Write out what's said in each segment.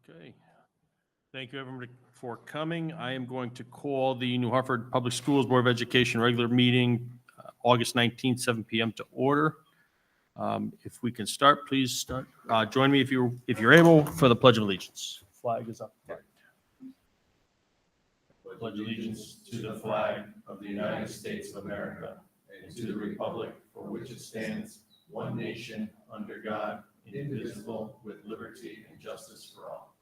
Okay. Thank you, everyone, for coming. I am going to call the New Hartford Public Schools Board of Education regular meeting, August 19th, 7 p.m. to order. If we can start, please start. Join me if you're able for the Pledge of Allegiance. Flag is up. Pledge allegiance to the flag of the United States of America and to the republic for which it stands, one nation, under God, indivisible, with liberty and justice for all.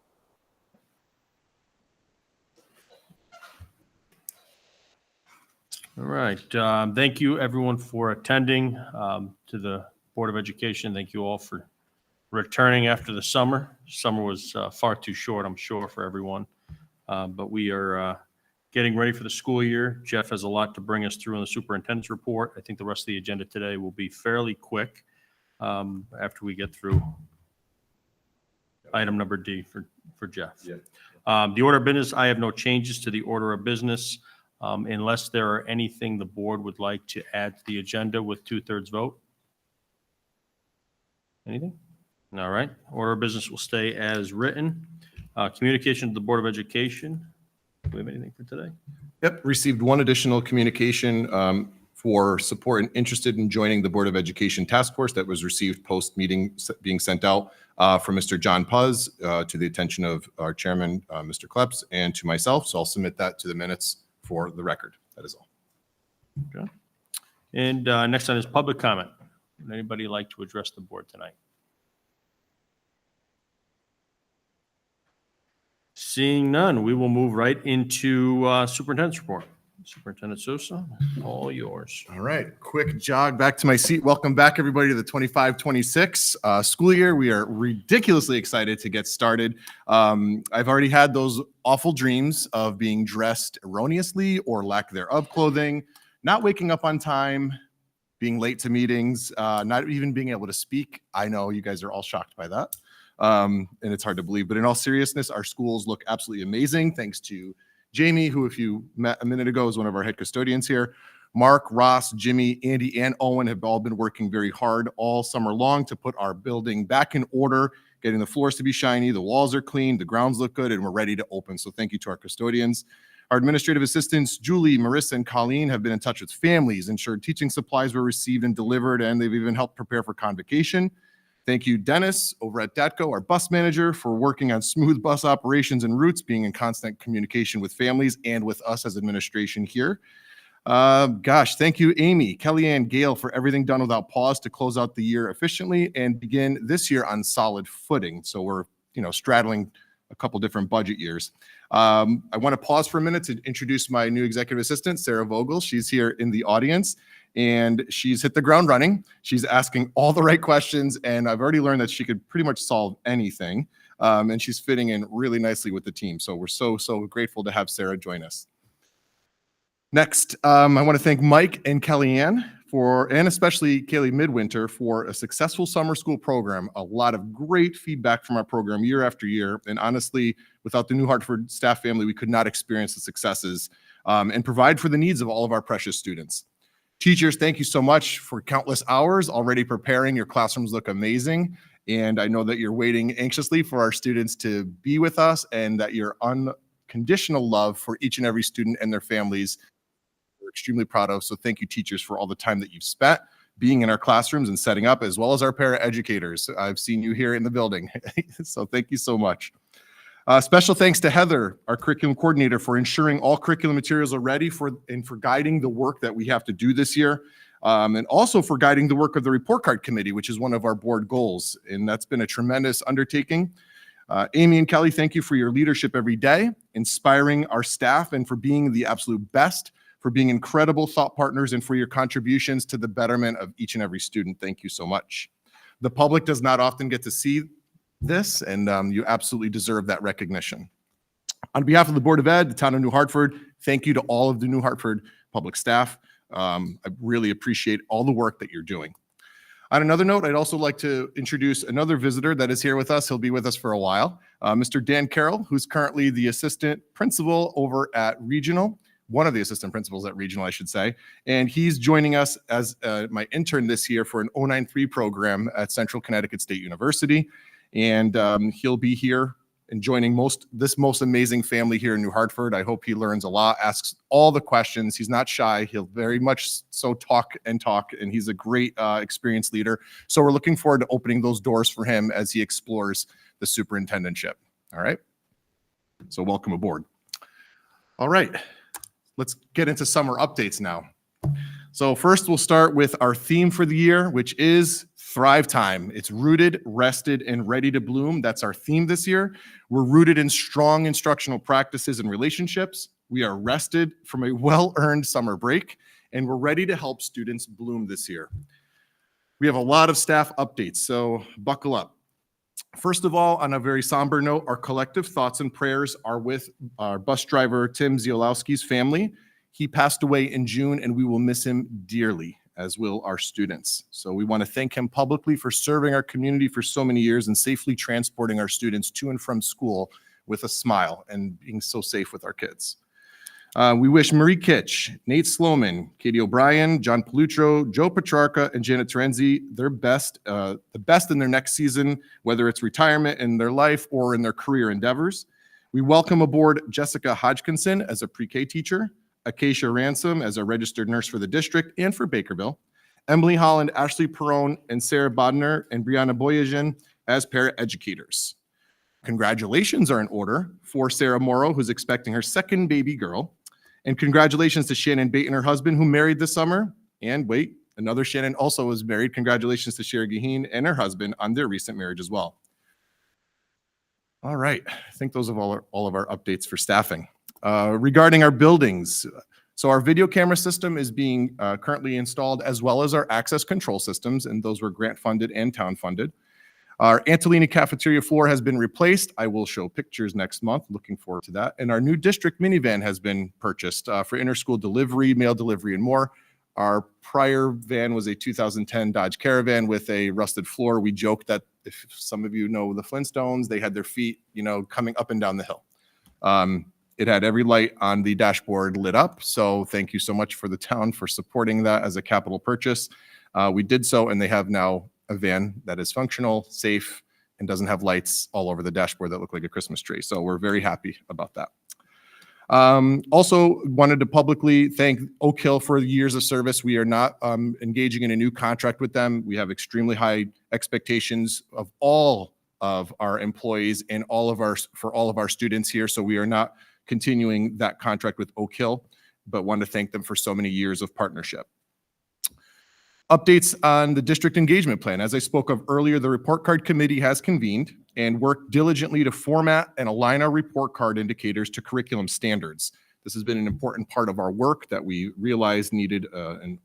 All right. Thank you, everyone, for attending to the Board of Education. Thank you all for returning after the summer. Summer was far too short, I'm sure, for everyone. But we are getting ready for the school year. Jeff has a lot to bring us through on the superintendent's report. I think the rest of the agenda today will be fairly quick after we get through item number D for Jeff. Yeah. The order of business, I have no changes to the order of business. Unless there are anything the board would like to add to the agenda with 2/3 vote. Anything? All right. Order of business will stay as written. Communication to the Board of Education. Do we have anything for today? Yep. Received one additional communication for support and interested in joining the Board of Education task force that was received post-meeting being sent out from Mr. John Puz to the attention of our chairman, Mr. Kleps, and to myself. So I'll submit that to the minutes for the record. That is all. Okay. And next on is public comment. Would anybody like to address the board tonight? Seeing none, we will move right into superintendent's report. Superintendent Sosa, all yours. All right, quick jog back to my seat. Welcome back, everybody, to the 25-26 school year. We are ridiculously excited to get started. I've already had those awful dreams of being dressed erroneously or lack thereof clothing, not waking up on time, being late to meetings, not even being able to speak. I know you guys are all shocked by that, and it's hard to believe. But in all seriousness, our schools look absolutely amazing, thanks to Jamie, who, if you met a minute ago, is one of our head custodians here. Mark, Ross, Jimmy, Andy, and Owen have all been working very hard all summer long to put our building back in order, getting the floors to be shiny, the walls are clean, the grounds look good, and we're ready to open. So thank you to our custodians. Our administrative assistants, Julie, Marissa, and Colleen, have been in touch with families, ensured teaching supplies were received and delivered, and they've even helped prepare for convocation. Thank you, Dennis, over at DATCO, our bus manager, for working on smooth bus operations and routes, being in constant communication with families and with us as administration here. Thank you, Amy, Kellyanne, Gail, for everything done without pause to close out the year efficiently and begin this year on solid footing. So we're, straddling a couple different budget years. I want to pause for a minute to introduce my new executive assistant, Sarah Vogel. She's here in the audience. And she's hit the ground running. She's asking all the right questions, and I've already learned that she could pretty much solve anything. And she's fitting in really nicely with the team. So we're so grateful to have Sarah join us. Next, I want to thank Mike and Kellyanne and especially Kaylee Midwinter for a successful summer school program. A lot of great feedback from our program year after year. And honestly, without the New Hartford staff family, we could not experience the successes and provide for the needs of all of our precious students. Teachers, thank you so much for countless hours already preparing. Your classrooms look amazing. And I know that you're waiting anxiously for our students to be with us, and that your unconditional love for each and every student and their families, we're extremely proud of. So thank you, teachers, for all the time that you've spent being in our classrooms and setting up, as well as our paraeducators. I've seen you here in the building. So thank you so much. Special thanks to Heather, our curriculum coordinator, for ensuring all curriculum materials are ready for guiding the work that we have to do this year, and also for guiding the work of the report card committee, which is one of our board goals. And that's been a tremendous undertaking. Amy and Kelly, thank you for your leadership every day, inspiring our staff, and for being the absolute best, for being incredible thought partners, and for your contributions to the betterment of each and every student. Thank you so much. The public does not often get to see this, and you absolutely deserve that recognition. On behalf of the Board of Ed, the town of New Hartford, thank you to all of the New Hartford public staff. I really appreciate all the work that you're doing. On another note, I'd also like to introduce another visitor that is here with us. He'll be with us for a while. Mr. Dan Carroll, who's currently the assistant principal over at Regional, one of the assistant principals at Regional, I should say. And he's joining us as my intern this year for an 093 program at Central Connecticut State University. And he'll be here and joining this most amazing family here in New Hartford. I hope he learns a lot, asks all the questions. He's not shy. He'll very much so talk, and he's a great experienced leader. So we're looking forward to opening those doors for him as he explores the superintendentship. All right. So welcome aboard. All right. Let's get into summer updates now. So first we'll start with our theme for the year, which is Thrive Time. It's rooted, rested, and ready to bloom. That's our theme this year. We're rooted in strong instructional practices and relationships. We are rested from a well-earned summer break, and we're ready to help students bloom this year. We have a lot of staff updates, so buckle up. First of all, on a very somber note, our collective thoughts and prayers are with our bus driver, Tim Ziolowski's family. He passed away in June, and we will miss him dearly, as will our students. So we want to thank him publicly for serving our community for so many years and safely transporting our students to and from school with a smile and being so safe with our kids. We wish Marie Kitch, Nate Sloman, Katie O'Brien, John Palutro, Joe Petrarca, and Janet Terenzi the best in their next season, whether it's retirement in their life or in their career endeavors. We welcome aboard Jessica Hodgkinson as a pre-K teacher, Acacia Ransom as a registered nurse for the district and for Bakerville, Emily Holland, Ashley Perrone, and Sarah Bodner and Brianna Boyajian as paraeducators. Congratulations are in order for Sarah Morrow, who's expecting her second baby girl. And congratulations to Shannon Bate and her husband, who married this summer. And wait, another Shannon also was married. Congratulations to Sherry Gaheen and her husband on their recent marriage as well. All right, I think those are all of our updates for staffing. Regarding our buildings, so our video camera system is being currently installed, as well as our access control systems, and those were grant funded and town funded. Our Antolini cafeteria floor has been replaced. I will show pictures next month. Looking forward to that. And our new district minivan has been purchased for interschool delivery, mail delivery, and more. Our prior van was a 2010 Dodge Caravan with a rusted floor. We joked that if some of you know the Flintstones, they had their feet, coming up and down the hill. It had every light on the dashboard lit up. So thank you so much for the town for supporting that as a capital purchase. We did so, and they have now a van that is functional, safe, and doesn't have lights all over the dashboard that look like a Christmas tree. So we're very happy about that. Also wanted to publicly thank Oak Hill for the years of service. We are not engaging in a new contract with them. We have extremely high expectations of all of our employees and for all of our students here. So we are not continuing that contract with Oak Hill, but want to thank them for so many years of partnership. Updates on the district engagement plan. As I spoke of earlier, the report card committee has convened and worked diligently to format and align our report card indicators to curriculum standards. This has been an important part of our work that we realized needed an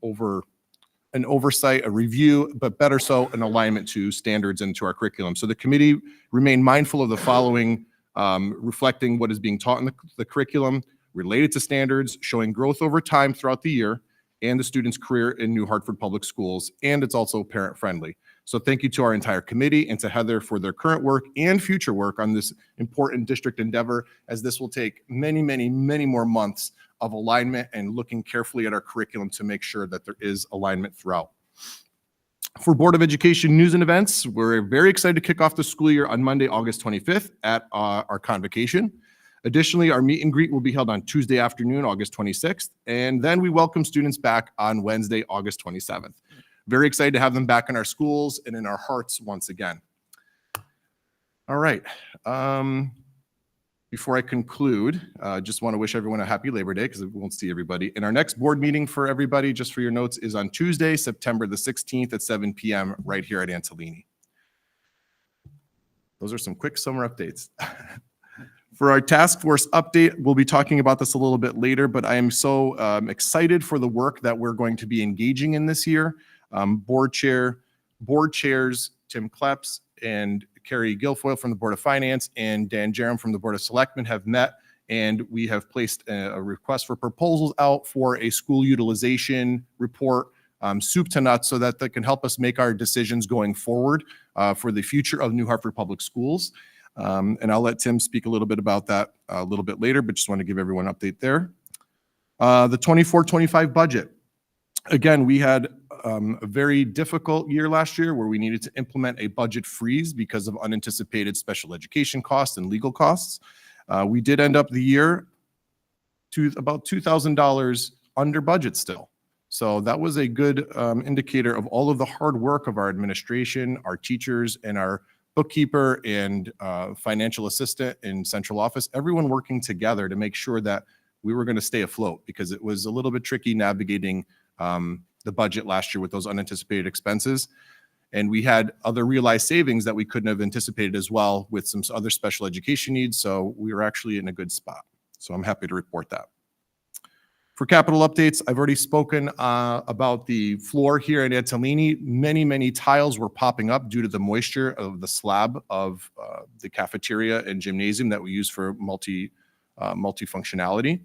oversight, a review, but better so, an alignment to standards and to our curriculum. So the committee remained mindful of the following, reflecting what is being taught in the curriculum, related to standards, showing growth over time throughout the year, and the student's career in New Hartford Public Schools, and it's also parent-friendly. So thank you to our entire committee and to Heather for their current work and future work on this important district endeavor, as this will take many, many, many more months of alignment and looking carefully at our curriculum to make sure that there is alignment throughout. For Board of Education news and events, we're very excited to kick off the school year on Monday, August 25th at our convocation. Additionally, our meet and greet will be held on Tuesday afternoon, August 26th, and then we welcome students back on Wednesday, August 27th. Very excited to have them back in our schools and in our hearts once again. All right. Before I conclude, just want to wish everyone a happy Labor Day because we won't see everybody. And our next board meeting for everybody, just for your notes, is on Tuesday, September the 16th at 7 p.m. right here at Antolini. Those are some quick summer updates. For our task force update, we'll be talking about this a little bit later, but I am so excited for the work that we're going to be engaging in this year. Board chairs Tim Kleps and Carrie Guilfoyle from the Board of Finance and Dan Jerem from the Board of Selectmen have met, and we have placed a request for proposals out for a school utilization report, soup to nuts, so that can help us make our decisions going forward for the future of New Hartford Public Schools. And I'll let Tim speak a little bit about that a little bit later, but just want to give everyone an update there. The 24-25 budget. Again, we had a very difficult year last year where we needed to implement a budget freeze because of unanticipated special education costs and legal costs. We did end up the year to about $2,000 under budget still. So that was a good indicator of all of the hard work of our administration, our teachers, and our bookkeeper and financial assistant in central office, everyone working together to make sure that we were going to stay afloat, because it was a little bit tricky navigating the budget last year with those unanticipated expenses. And we had other realized savings that we couldn't have anticipated as well with some other special education needs. So we were actually in a good spot. So I'm happy to report that. For capital updates, I've already spoken about the floor here at Antolini. Many tiles were popping up due to the moisture of the slab of the cafeteria and gymnasium that we use for multifunctionality.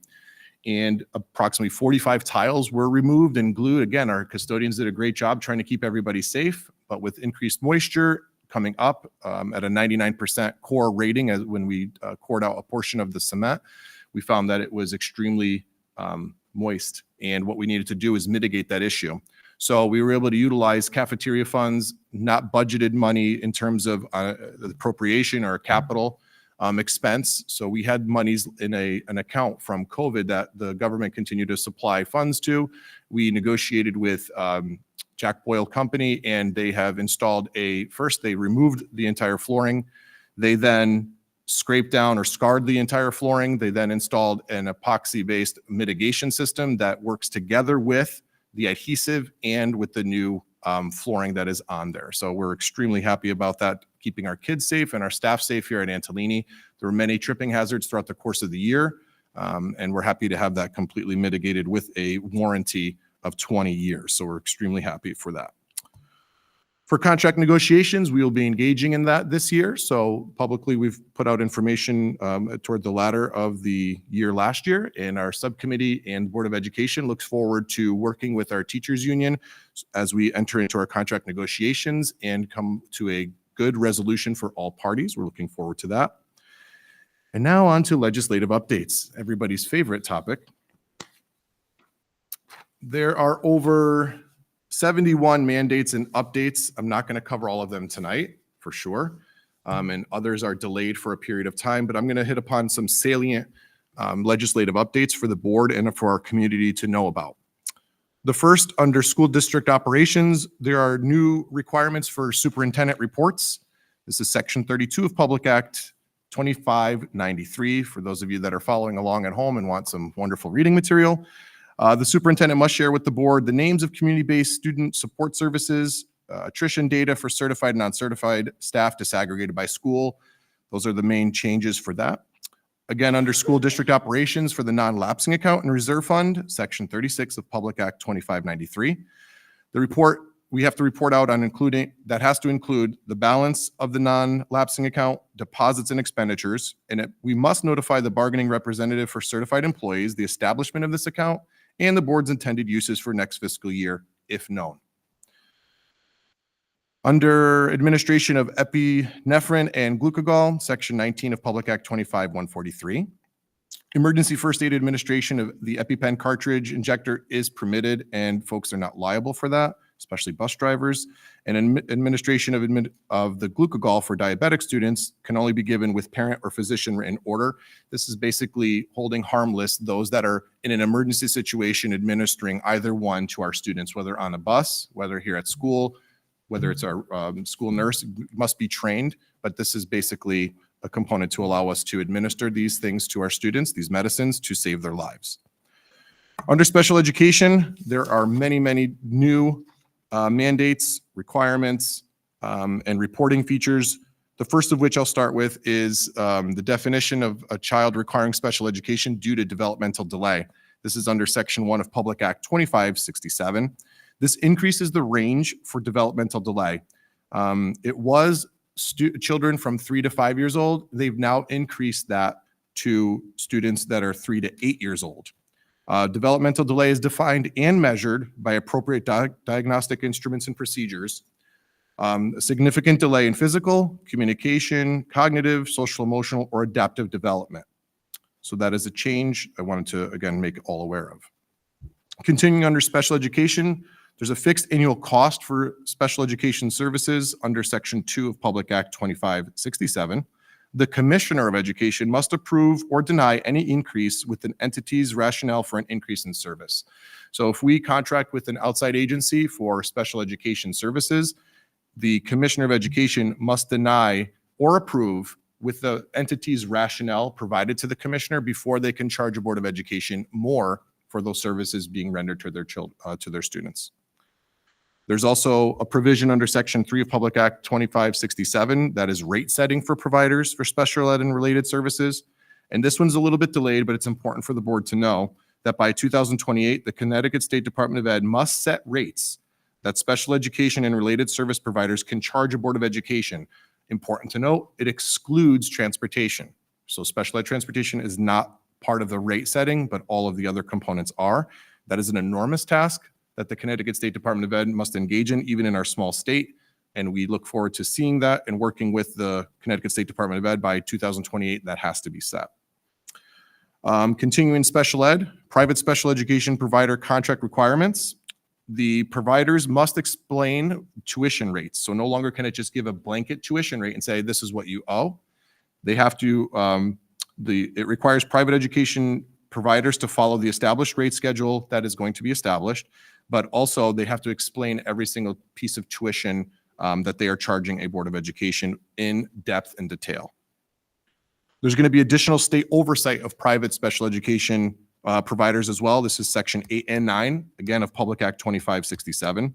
And approximately 45 tiles were removed and glued. Again, our custodians did a great job trying to keep everybody safe, but with increased moisture coming up at a 99% core rating as when we cored out a portion of the cement, we found that it was extremely moist. And what we needed to do is mitigate that issue. So we were able to utilize cafeteria funds, not budgeted money in terms of appropriation or capital expense. So we had monies in an account from COVID that the government continued to supply funds to. We negotiated with Jack Boyle Company, and they have installed first they removed the entire flooring. They then scraped down or scarred the entire flooring. They then installed an epoxy-based mitigation system that works together with the adhesive and with the new flooring that is on there. So we're extremely happy about that, keeping our kids safe and our staff safe here at Antolini. There were many tripping hazards throughout the course of the year, and we're happy to have that completely mitigated with a warranty of 20 years. So we're extremely happy for that. For contract negotiations, we will be engaging in that this year. So publicly, we've put out information toward the latter of the year last year, and our subcommittee and Board of Education looks forward to working with our teachers union as we enter into our contract negotiations and come to a good resolution for all parties. We're looking forward to that. And now on to legislative updates, everybody's favorite topic. There are over 71 mandates and updates. I'm not going to cover all of them tonight, for sure. And others are delayed for a period of time, but I'm going to hit upon some salient legislative updates for the board and for our community to know about. The first, under school district operations, there are new requirements for superintendent reports. This is Section 32 of Public Act 2593, for those of you that are following along at home and want some wonderful reading material. The superintendent must share with the board the names of community-based student support services, attrition data for certified and non-certified staff disaggregated by school. Those are the main changes for that. Again, under school district operations for the non-lapsing account and reserve fund, Section 36 of Public Act 2593. The report, we have to report out on that has to include the balance of the non-lapsing account, deposits and expenditures, and we must notify the bargaining representative for certified employees the establishment of this account and the board's intended uses for next fiscal year, if known. Under administration of epinephrine and glucagon, Section 19 of Public Act 25143. Emergency first aid administration of the EpiPen cartridge injector is permitted, and folks are not liable for that, especially bus drivers. And administration of the glucagon for diabetic students can only be given with parent or physician written order. This is basically holding harmless those that are in an emergency situation, administering either one to our students, whether on a bus, whether here at school, whether it's our school nurse, must be trained. But this is basically a component to allow us to administer these things to our students, these medicines, to save their lives. Under special education, there are many new mandates, requirements, and reporting features. The first of which I'll start with is the definition of a child requiring special education due to developmental delay. This is under Section 1 of Public Act 2567. This increases the range for developmental delay. It was children from 3 to 5 years old. They've now increased that to students that are 3 to 8 years old. Developmental delay is defined and measured by appropriate diagnostic instruments and procedures. A significant delay in physical, communication, cognitive, social, emotional, or adaptive development. So that is a change I wanted to, again, make all aware of. Continuing under special education, there's a fixed annual cost for special education services under Section 2 of Public Act 2567. The Commissioner of Education must approve or deny any increase with an entity's rationale for an increase in service. So if we contract with an outside agency for special education services, the Commissioner of Education must deny or approve with the entity's rationale provided to the Commissioner before they can charge a Board of Education more for those services being rendered to their to their students. There's also a provision under Section 3 of Public Act 2567 that is rate setting for providers for special ed and related services. And this one's a little bit delayed, but it's important for the board to know that by 2028, the Connecticut State Department of Ed must set rates that special education and related service providers can charge a Board of Education. Important to note, it excludes transportation. So special ed transportation is not part of the rate setting, but all of the other components are. That is an enormous task that the Connecticut State Department of Ed must engage in, even in our small state. And we look forward to seeing that and working with the Connecticut State Department of Ed by 2028, that has to be set. Continuing special ed, private special education provider contract requirements. The providers must explain tuition rates. So no longer can it just give a blanket tuition rate and say, this is what you owe. They have to, it requires private education providers to follow the established rate schedule that is going to be established, but also they have to explain every single piece of tuition that they are charging a Board of Education in depth and detail. There's going to be additional state oversight of private special education providers as well. This is Section 8 and 9, again, of Public Act 2567.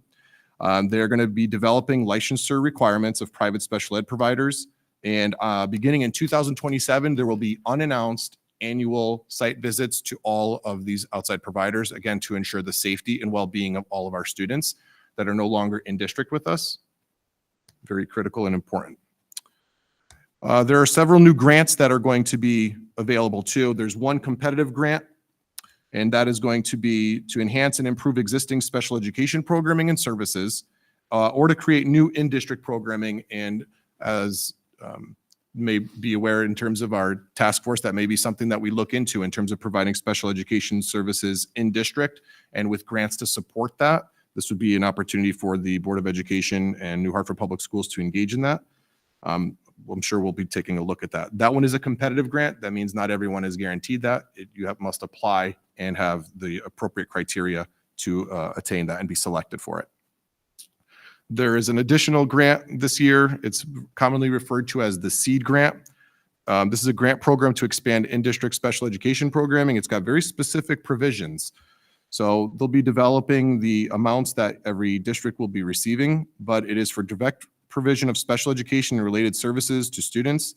They're going to be developing licensure requirements of private special ed providers. And beginning in 2027, there will be unannounced annual site visits to all of these outside providers, again, to ensure the safety and well-being of all of our students that are no longer in district with us. Very critical and important. There are several new grants that are going to be available too. There's one competitive grant, and that is going to be to enhance and improve existing special education programming and services, or to create new in-district programming. And as may be aware in terms of our task force, that may be something that we look into in terms of providing special education services in district, and with grants to support that. This would be an opportunity for the Board of Education and New Hartford Public Schools to engage in that. I'm sure we'll be taking a look at that. That one is a competitive grant. That means not everyone is guaranteed that. Must apply and have the appropriate criteria to attain that and be selected for it. There is an additional grant this year. It's commonly referred to as the SEED grant. This is a grant program to expand in-district special education programming. It's got very specific provisions. So they'll be developing the amounts that every district will be receiving, but it is for direct provision of special education and related services to students,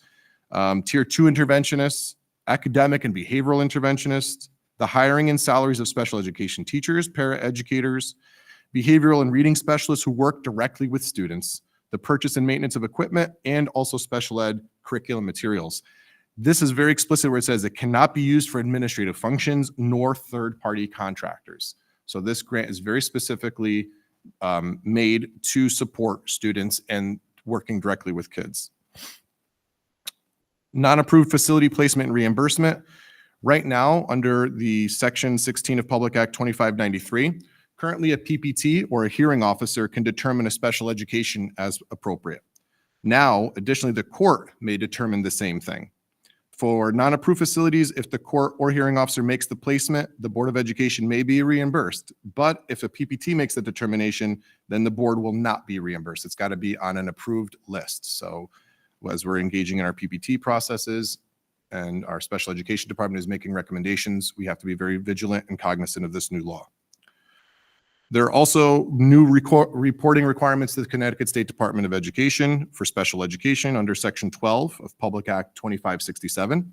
Tier 2 interventionists, academic and behavioral interventionists, the hiring and salaries of special education teachers, paraeducators, behavioral and reading specialists who work directly with students, the purchase and maintenance of equipment, and also special ed curriculum materials. This is very explicit where it says it cannot be used for administrative functions nor third-party contractors. So this grant is very specifically made to support students and working directly with kids. Non-approved facility placement and reimbursement. Right now, under the Section 16 of Public Act 2593, currently a PPT or a hearing officer can determine a special education as appropriate. Now, additionally, the court may determine the same thing. For non-approved facilities, if the court or hearing officer makes the placement, the Board of Education may be reimbursed. But if a PPT makes the determination, then the board will not be reimbursed. It's got to be on an approved list. So as we're engaging in our PPT processes and our special education department is making recommendations, we have to be very vigilant and cognizant of this new law. There are also new reporting requirements to the Connecticut State Department of Education for special education under Section 12 of Public Act 2567.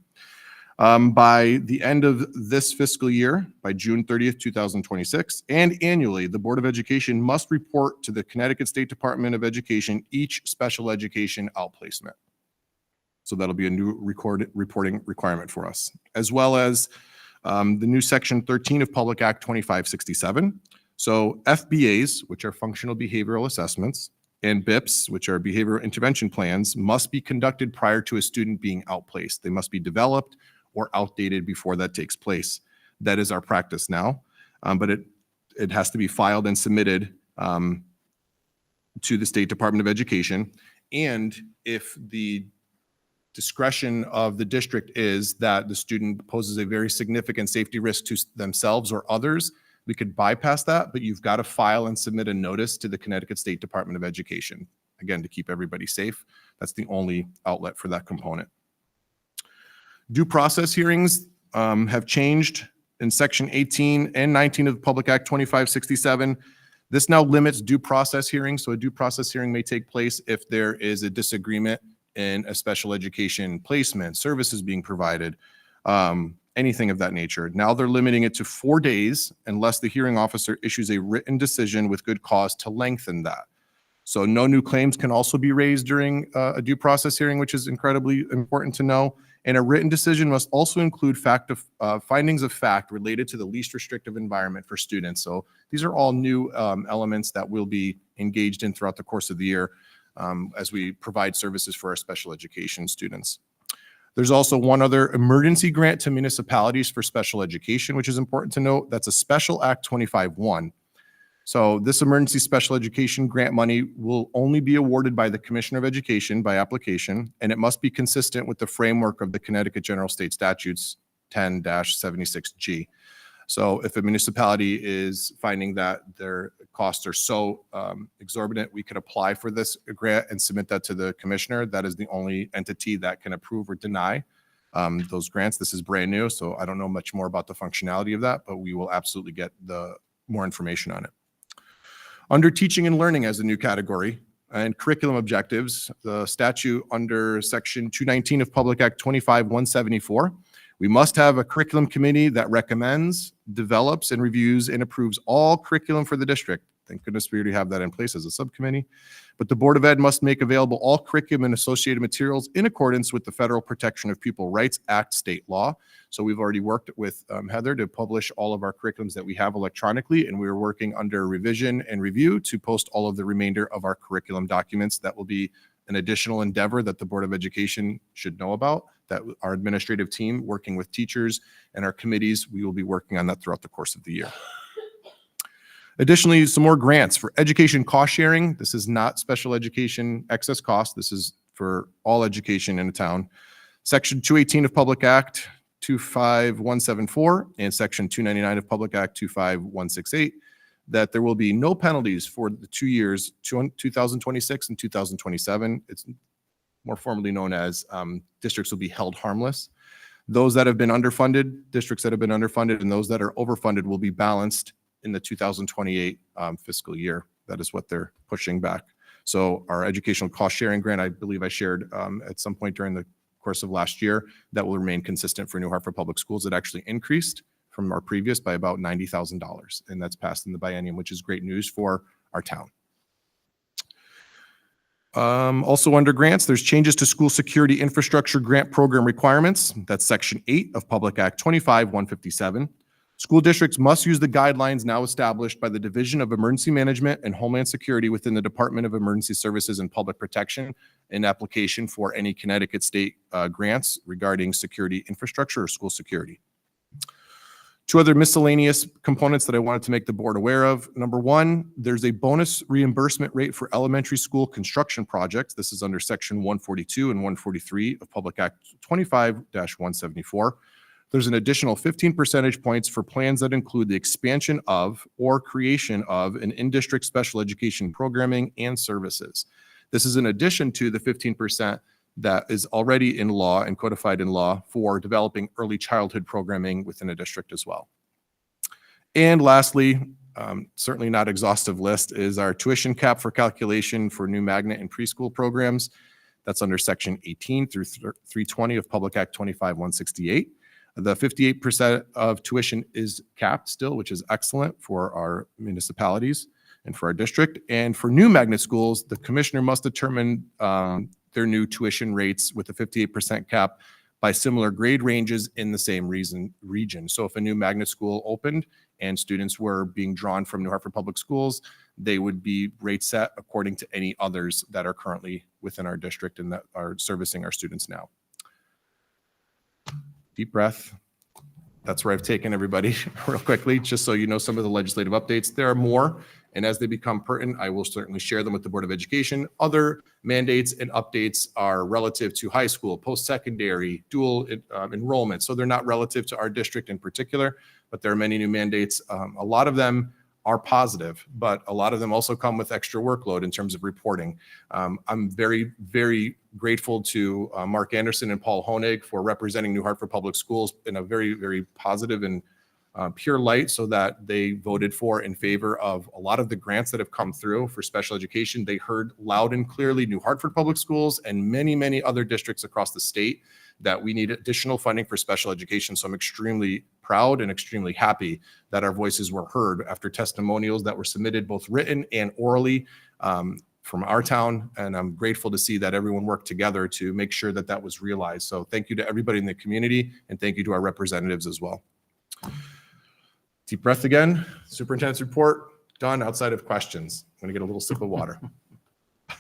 By the end of this fiscal year, by June 30th, 2026, and annually, the Board of Education must report to the Connecticut State Department of Education each special education outplacement. So that'll be a new reporting requirement for us, as well as the new Section 13 of Public Act 2567. So FBAs, which are functional behavioral assessments, and BIPs, which are behavioral intervention plans, must be conducted prior to a student being outplaced. They must be developed or outdated before that takes place. That is our practice now. But it has to be filed and submitted to the State Department of Education. And if the discretion of the district is that the student poses a very significant safety risk to themselves or others, we could bypass that, but you've got to file and submit a notice to the Connecticut State Department of Education, again, to keep everybody safe. That's the only outlet for that component. Due process hearings have changed in Section 18 and 19 of the Public Act 2567. This now limits due process hearings. So a due process hearing may take place if there is a disagreement in a special education placement, services being provided, anything of that nature. Now they're limiting it to 4 days unless the hearing officer issues a written decision with good cause to lengthen that. So no new claims can also be raised during a due process hearing, which is incredibly important to know. And a written decision must also include findings of fact related to the least restrictive environment for students. So these are all new elements that will be engaged in throughout the course of the year as we provide services for our special education students. There's also one other emergency grant to municipalities for special education, which is important to note. That's a Special Act 25-1. So this emergency special education grant money will only be awarded by the Commissioner of Education by application, and it must be consistent with the framework of the Connecticut General State Statutes 10-76G. So if a municipality is finding that their costs are so exorbitant, we could apply for this grant and submit that to the commissioner. That is the only entity that can approve or deny those grants. This is brand new, so I don't know much more about the functionality of that, but we will absolutely get more information on it. Under teaching and learning as a new category and curriculum objectives, the statute under Section 219 of Public Act 25-174, we must have a curriculum committee that recommends, develops, and reviews and approves all curriculum for the district. Thank goodness we already have that in place as a subcommittee. But the Board of Ed must make available all curriculum and associated materials in accordance with the Federal Protection of Pupil Rights Act state law. So we've already worked with Heather to publish all of our curriculums that we have electronically, and we're working under revision and review to post all of the remainder of our curriculum documents. That will be an additional endeavor that the Board of Education should know about, that our administrative team working with teachers and our committees, we will be working on that throughout the course of the year. Additionally, some more grants for education cost sharing. This is not special education excess cost. This is for all education in a town. Section 218 of Public Act 25174 and Section 299 of Public Act 25168, that there will be no penalties for the 2 years, 2026 and 2027. It's more formally known as districts will be held harmless. Those that have been underfunded, districts that have been underfunded, and those that are overfunded will be balanced in the 2028 fiscal year. That is what they're pushing back. So our educational cost sharing grant, I believe I shared at some point during the course of last year, that will remain consistent for New Hartford Public Schools. It actually increased from our previous by about $90,000, and that's passed in the biennium, which is great news for our town. Also under grants, there's changes to school security infrastructure grant program requirements. That's Section 8 of Public Act 25-157. School districts must use the guidelines now established by the Division of Emergency Management and Homeland Security within the Department of Emergency Services and Public Protection in application for any Connecticut state grants regarding security infrastructure or school security. Two other miscellaneous components that I wanted to make the board aware of. Number one, there's a bonus reimbursement rate for elementary school construction projects. This is under Section 142 and 143 of Public Act 25-174. There's an additional 15 percentage points for plans that include the expansion of or creation of an in-district special education programming and services. This is in addition to the 15% that is already in law and codified in law for developing early childhood programming within a district as well. And lastly, certainly not exhaustive list, is our tuition cap for calculation for new magnet and preschool programs. That's under Section 18 through 320 of Public Act 25-168. The 58% of tuition is capped still, which is excellent for our municipalities and for our district. And for new magnet schools, the commissioner must determine their new tuition rates with a 58% cap by similar grade ranges in the same region. So if a new magnet school opened and students were being drawn from New Hartford Public Schools, they would be rate set according to any others that are currently within our district and that are servicing our students now. Deep breath. that's where I've taken everybody real quickly, just so you know some of the legislative updates. There are more, and as they become pertinent, I will certainly share them with the Board of Education. Other mandates and updates are relative to high school, post-secondary, dual enrollment. So they're not relative to our district in particular, but there are many new mandates. A lot of them are positive, but a lot of them also come with extra workload in terms of reporting. I'm very, very grateful to Mark Anderson and Paul Honig for representing New Hartford Public Schools in a very, very positive and pure light, so that they voted for in favor of a lot of the grants that have come through for special education. They heard loud and clearly New Hartford Public Schools and many, many other districts across the state that we need additional funding for special education. So I'm extremely proud and extremely happy that our voices were heard after testimonials that were submitted, both written and orally, from our town. And I'm grateful to see that everyone worked together to make sure that that was realized. So thank you to everybody in the community, and thank you to our representatives as well. Deep breath again. Superintendent's report done outside of questions. I'm going to get a little sip of water. All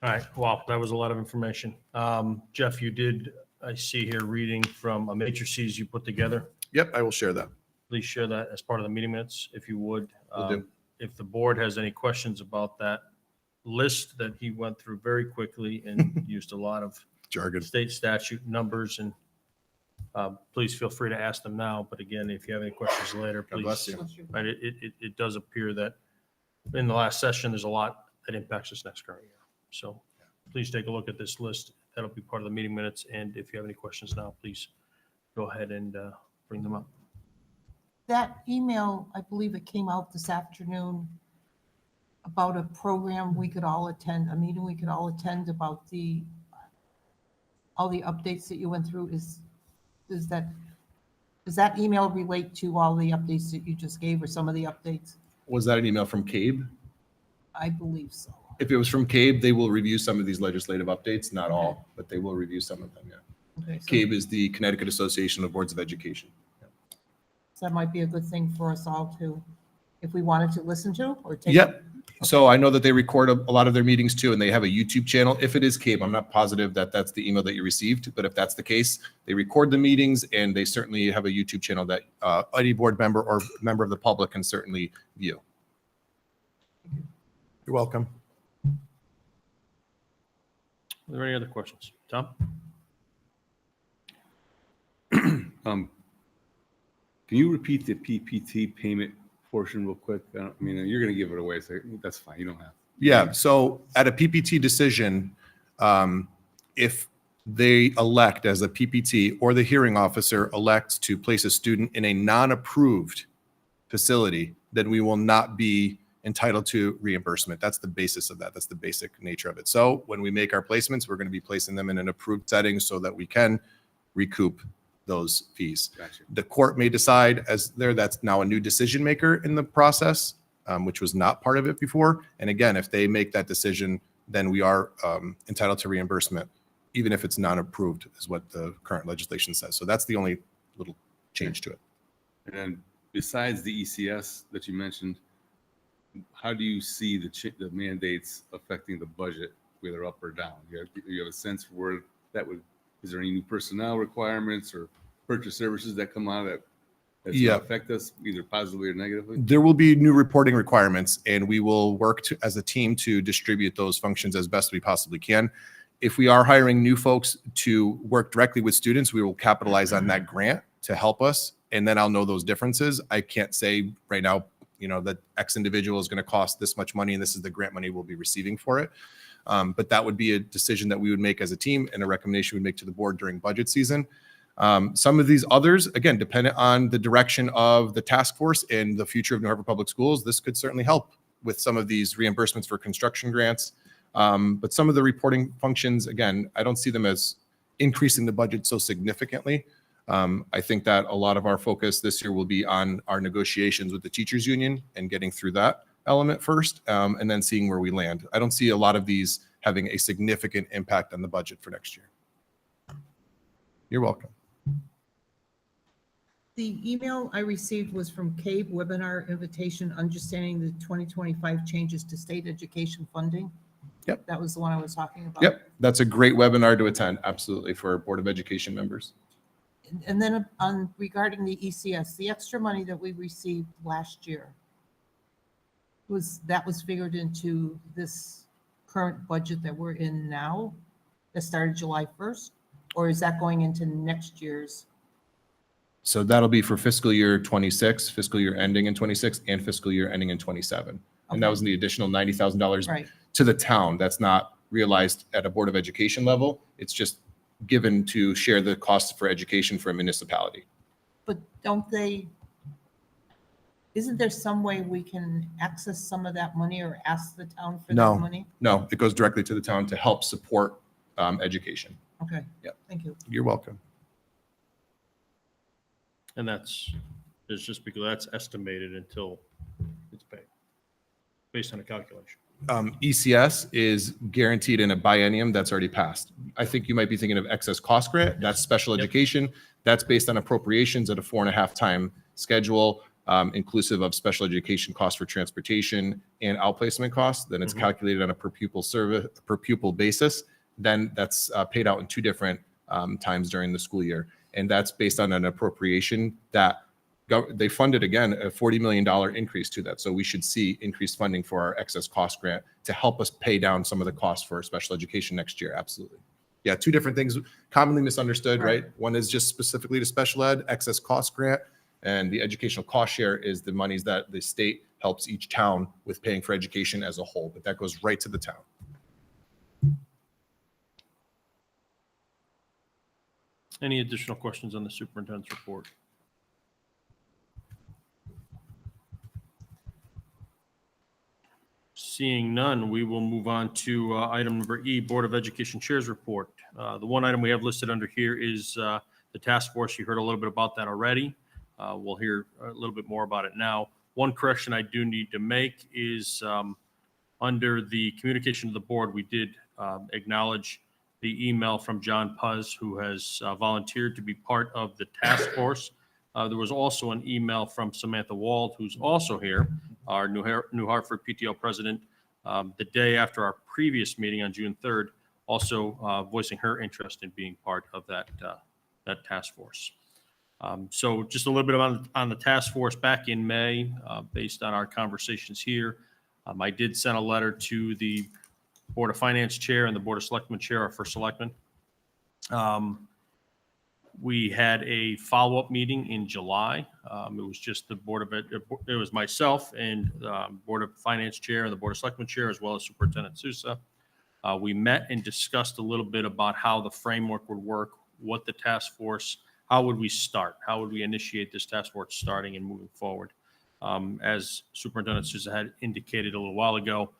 right. Wow, that was a lot of information. Jeff, you did, I see here, reading from matrices you put together. Yep, I will share that. Please share that as part of the meeting minutes, if you would. Will do. If the board has any questions about that list that he went through very quickly and used a lot of Jargon. state statute numbers, and please feel free to ask them now. But again, if you have any questions later, God bless please. you. Right, it does appear that in the last session, there's a lot that impacts this next current year. So please take a look at this list. That'll be part of the meeting minutes. And if you have any questions now, please go ahead and bring them up. That email, I believe it came out this afternoon about a program we could all attend, a meeting we could all attend about all the updates that you went through. Does that email relate to all the updates that you just gave, or some of the updates? Was that an email from CABE? I believe so. If it was from CABE, they will review some of these legislative updates, not all, but they will review some of them, yeah. Okay, so CABE is the Connecticut Association of Boards of Education. that might be a good thing for us all to, if we wanted to listen to or take. Yep. So I know that they record a lot of their meetings too, and they have a YouTube channel. If it is CABE, I'm not positive that that's the email that you received, but if that's the case, they record the meetings, and they certainly have a YouTube channel that any board member or member of the public can certainly view. You're welcome. Are there any other questions? Tom? Can you repeat the PPT payment portion real quick? I mean, you're going to give it away, so that's fine. You don't have. Yeah, so at a PPT decision, if they elect as a PPT or the hearing officer elects to place a student in a non-approved facility, then we will not be entitled to reimbursement. That's the basis of that. That's the basic nature of it. So when we make our placements, we're going to be placing them in an approved setting so that we can recoup those fees. Gotcha. The court may decide that's now a new decision maker in the process, which was not part of it before. And again, if they make that decision, then we are entitled to reimbursement, even if it's non-approved, is what the current legislation says. So that's the only little change to it. And then besides the ECS that you mentioned, how do you see the mandates affecting the budget, whether up or down? You have a sense for where that would, is there any new personnel requirements or purchase services that come out that's going to affect us either positively or negatively? There will be new reporting requirements, and we will work as a team to distribute those functions as best we possibly can. If we are hiring new folks to work directly with students, we will capitalize on that grant to help us, and then I'll know those differences. I can't say right now, that X individual is going to cost this much money, and this is the grant money we'll be receiving for it. But that would be a decision that we would make as a team and a recommendation we'd make to the board during budget season. Some of these others, again, dependent on the direction of the task force and the future of New Hartford Public Schools, this could certainly help with some of these reimbursements for construction grants. But some of the reporting functions, again, I don't see them as increasing the budget so significantly. I think that a lot of our focus this year will be on our negotiations with the teachers union and getting through that element first, and then seeing where we land. I don't see a lot of these having a significant impact on the budget for next year. You're welcome. The email I received was from CABE webinar invitation, understanding the 2025 changes to state education funding. Yep. That was the one I was talking about. Yep, that's a great webinar to attend, absolutely, for our Board of Education members. And then on regarding the ECS, the extra money that we received last year, that was figured into this current budget that we're in now, that started July 1st? Or is that going into next year's? So that'll be for fiscal year 26, fiscal year ending in 26, and fiscal year ending in 27. And that Okay. was the additional $90,000 Right, to the town. That's not realized at a Board of Education level. It's just given to share the costs for education for a municipality. but isn't there some way we can access some of that money or ask the town for that No. money? No, it goes directly to the town to help support education. Okay. Yep. Thank you. You're welcome. And it's just because that's estimated until it's paid, based on a calculation. ECS is guaranteed in a biennium that's already passed. I think you might be thinking of excess cost grant. That's special Yep. education. That's based on appropriations at a 4.5 time schedule, inclusive of special education costs for transportation and outplacement costs. Then it's Mhm. calculated on a per pupil basis. Then that's paid out in 2 different times during the school year. And that's based on an appropriation that they funded, again, a $40 million increase to that. So we should see increased funding for our excess cost grant to help us pay down some of the costs for special education next year. Absolutely. Yeah, 2 different things commonly misunderstood, right? One is just specifically to special ed, excess cost grant, and the educational cost share is the monies that the state helps each town with paying for education as a whole, but that goes right to the town. Any additional questions on the superintendent's report? Seeing none, we will move on to item number E, Board of Education Chairs Report. The one item we have listed under here is the task force. You heard a little bit about that already. We'll hear a little bit more about it now. One correction I do need to make is under the communication to the board, we did acknowledge the email from John Puz, who has volunteered to be part of the task force. There was also an email from Samantha Wald, who's also here, our New Hartford PTO president, the day after our previous meeting on June 3rd, also voicing her interest in being part of that task force. So just a little bit on the task force back in May, based on our conversations here. I did send a letter to the Board of Finance Chair and the Board of Selectmen Chair, our first selectman. We had a follow-up meeting in July. It was just the it was myself and Board of Finance Chair and the Board of Selectmen Chair, as well as Superintendent Sousa. We met and discussed a little bit about how the framework would work, what the task force, how would we start? How would we initiate this task force starting and moving forward? As Superintendent Sousa had indicated a little while ago,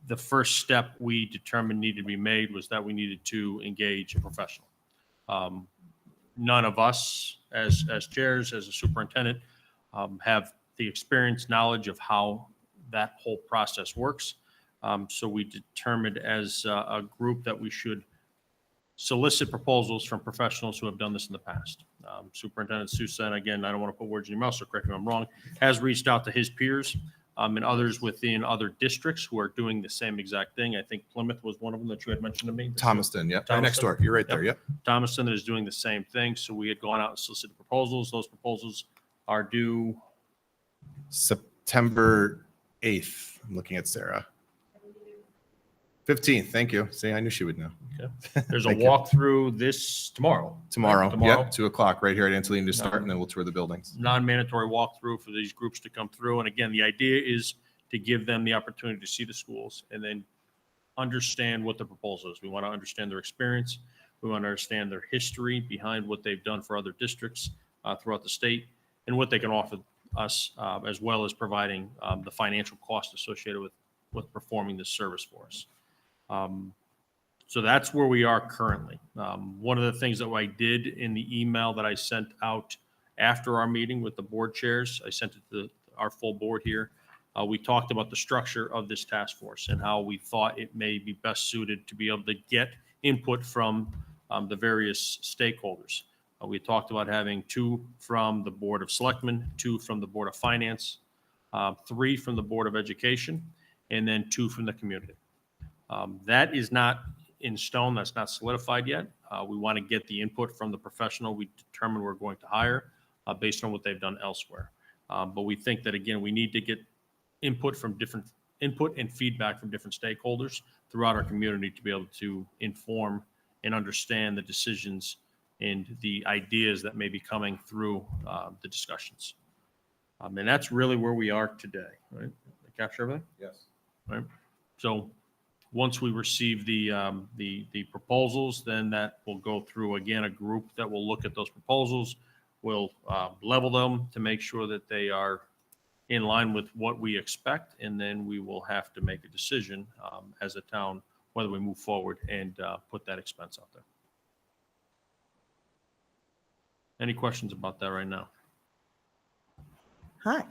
the first step we determined needed to be made was that we needed to engage a professional. None of us as chairs, as a superintendent, have the experience, knowledge of how that whole process works. So we determined as a group that we should solicit proposals from professionals who have done this in the past. Superintendent Sousa, and again, I don't want to put words in your mouth, so correct me if I'm wrong, has reached out to his peers and others within other districts who are doing the same exact thing. I think Plymouth was one of them that you had mentioned to me. Thomaston, yep, right next door. You're right there, yep. Thomaston is doing the same thing. So we had gone out and solicited proposals. Those proposals are due. September 8th. I'm looking at Sarah. 15th, thank you. See, I knew she would know. There's a Thank you. walkthrough tomorrow. Tomorrow, Tomorrow. yep, 2:00 right here at Antolini to start, and then we'll tour the buildings. Non-mandatory walkthrough for these groups to come through. And again, the idea is to give them the opportunity to see the schools and then understand what the proposal is. We want to understand their experience. We want to understand their history behind what they've done for other districts throughout the state and what they can offer us, as well as providing the financial cost associated with performing this service for us. So that's where we are currently. One of the things that I did in the email that I sent out after our meeting with the board chairs, I sent it to our full board here. We talked about the structure of this task force and how we thought it may be best suited to be able to get input from the various stakeholders. We talked about having 2 from the Board of Selectmen, 2 from the Board of Finance, 3 from the Board of Education, and then 2 from the community. That is not in stone. That's not solidified yet. We want to get the input from the professional we determine we're going to hire based on what they've done elsewhere. But we think that, again, we need to get input and feedback from different stakeholders throughout our community to be able to inform and understand the decisions and the ideas that may be coming through the discussions. And that's really where we are today, right? Capture everything? Yes. Right? So once we receive the proposals, then that will go through, again, a group that will look at those proposals. We'll level them to make sure that they are in line with what we expect, and then we will have to make a decision as a town whether we move forward and put that expense out there. Any questions about that right now? Hi,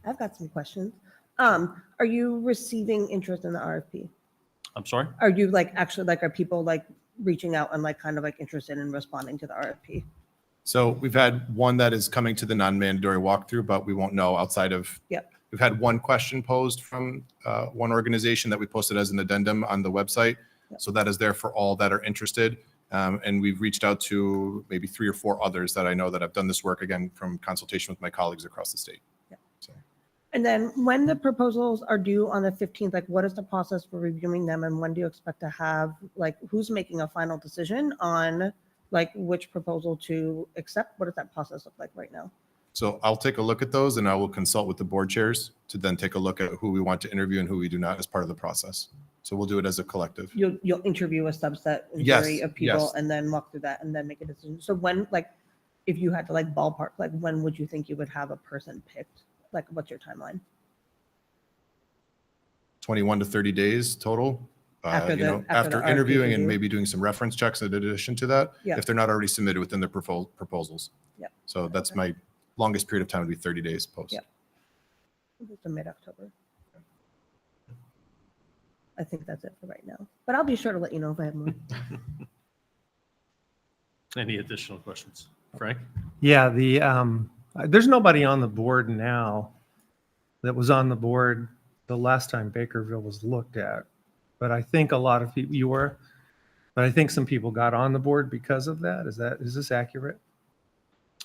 I've got some questions. Are you receiving interest in the RFP? I'm sorry? Are you are people reaching out and kind of interested in responding to the RFP? So we've had one that is coming to the non-mandatory walkthrough, but we won't know outside of. Yep. We've had one question posed from one organization that we posted as an addendum on the website. Yep. So that is there for all that are interested. And we've reached out to maybe 3 or 4 others that I know that have done this work, again, from consultation with my colleagues across the state. Yep. So. And then when the proposals are due on the 15th, what is the process for reviewing them? And when do you expect to have, who's making a final decision on which proposal to accept? What does that process look like right now? So I'll take a look at those and I will consult with the board chairs to then take a look at who we want to interview and who we do not as part of the process. So we'll do it as a collective. You'll interview a subset Yes, of people yes. and then walk through that and then make a decision. So when, if you had to ballpark, when would you think you would have a person picked? What's your timeline? 21 to 30 days total. After the After RFP interviewing and review? maybe doing some reference checks in addition to that, Yeah. if they're not already submitted within their proposals. Yep. So that's Okay. my longest period of time would be 30 days post. Yep. It's mid-October. I think that's it for right now, but I'll be sure to let you know if I have more. Any additional questions? Frank? Yeah, there's nobody on the board now that was on the board the last time Bakerville was looked at. But I think a lot of people, you were, but I think some people got on the board because of that. Is this accurate?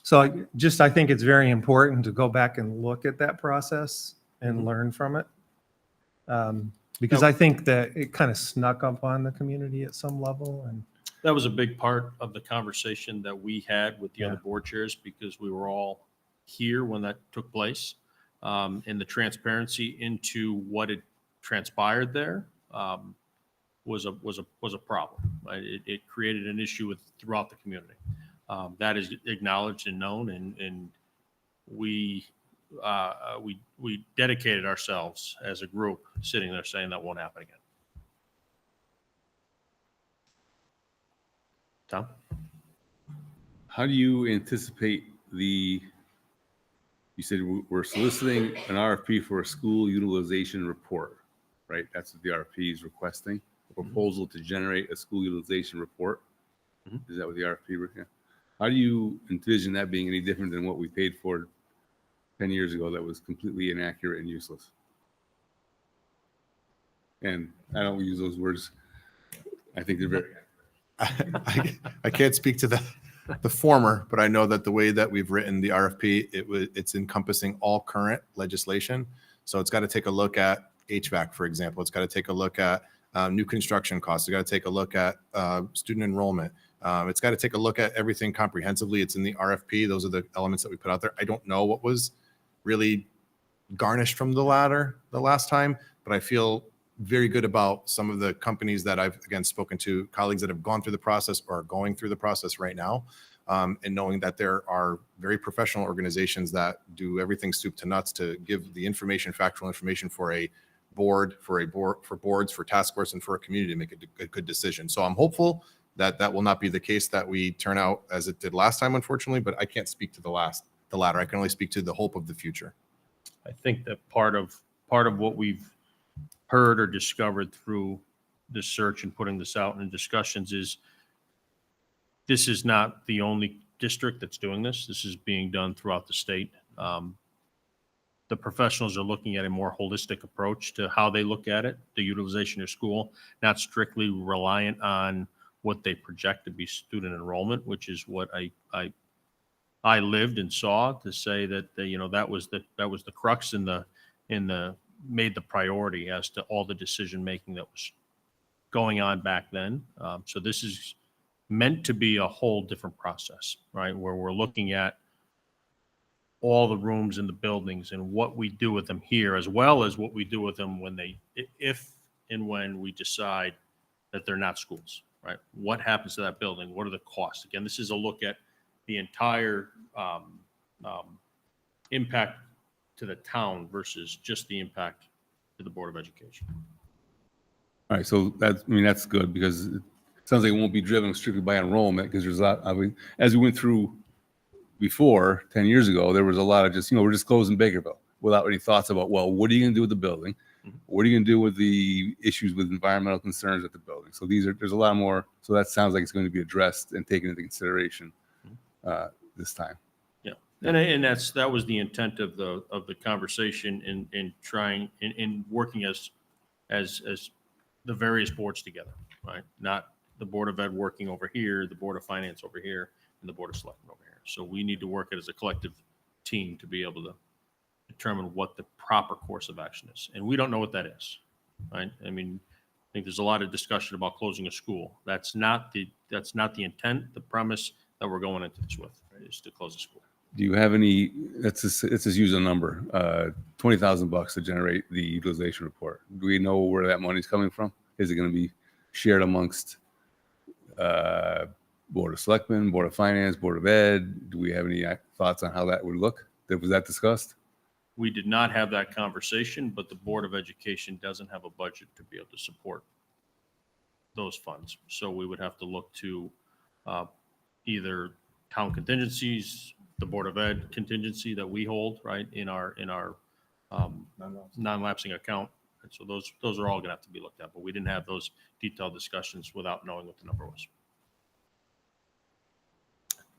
So I think it's very important to go back and look at that process and learn from it. Because I think that it kind of snuck up on the community at some level. And That was a big part of the conversation that we had with the Yeah. other board chairs because we were all here when that took place. And the transparency into what had transpired there was a problem. Right? It created an issue throughout the community. That is acknowledged and known, and we dedicated ourselves as a group sitting there saying that won't happen again. Tom? How do you anticipate you said we're soliciting an RFP for a school utilization report, right? That's what the RFP is requesting, a proposal to generate a school utilization report. Mhm. Is that what the RFP? Yeah. How do you envision that being any different than what we paid for 10 years ago that was completely inaccurate and useless? And I don't use those words. I think they're very I can't speak to the former, but I know that the way that we've written the RFP, it's encompassing all current legislation. So it's got to take a look at HVAC, for example. It's got to take a look at new construction costs. It's got to take a look at student enrollment. It's got to take a look at everything comprehensively. It's in the RFP. Those are the elements that we put out there. I don't know what was really garnished from the last time, but I feel very good about some of the companies that I've, again, spoken to, colleagues that have gone through the process or are going through the process right now, and knowing that there are very professional organizations that do everything soup to nuts to give the information, factual information for boards, for task force, and for a community to make a good decision. So I'm hopeful that that will not be the case, that we turn out as it did last time, unfortunately, but I can't speak to the latter. I can only speak to the hope of the future. I think that part of what we've heard or discovered through this search and putting this out in discussions is this is not the only district that's doing this. This is being done throughout the state. The professionals are looking at a more holistic approach to how they look at it, the utilization of school, not strictly reliant on what they project to be student enrollment, which is what I lived and saw, to say that, that was the crux in the made the priority as to all the decision making that was going on back then. So this is meant to be a whole different process, right? Where we're looking at all the rooms in the buildings and what we do with them here, as well as what we do with them if and when we decide that they're not schools, right? What happens to that building? What are the costs? Again, this is a look at the entire impact to the town versus just the impact to the Board of Education. All right, so that's good, because it sounds like it won't be driven strictly by enrollment, because there's a lot, as we went through before, 10 years ago, there was a lot of just, we're just closing Bakerville without any thoughts about, well, what are you going to do with the building? What are you going to do with the issues with environmental concerns at the building? So there's a lot more, so that sounds like it's going to be addressed and taken into consideration this time. Yeah, and that was the intent of the conversation in trying in working as the various boards together, right? Not the Board of Ed working over here, the Board of Finance over here, and the Board of Selectmen over here. So we need to work it as a collective team to be able to determine what the proper course of action is, and we don't know what that is, right? I mean, I think there's a lot of discussion about closing a school. That's not the intent, the premise that we're going into this with, right, is to close a school. Do you have any, let's just use a number, $20,000 to generate the utilization report. Do we know where that money's coming from? Is it going to be shared amongst Board of Selectmen, Board of Finance, Board of Ed? Do we have any thoughts on how that would look? Was that discussed? We did not have that conversation, but the Board of Education doesn't have a budget to be able to support those funds. So we would have to look to either town contingencies, the Board of Ed contingency that we hold, right, in our non-lapsing account. And so those are all going to have to be looked at, but we didn't have those detailed discussions without knowing what the number was.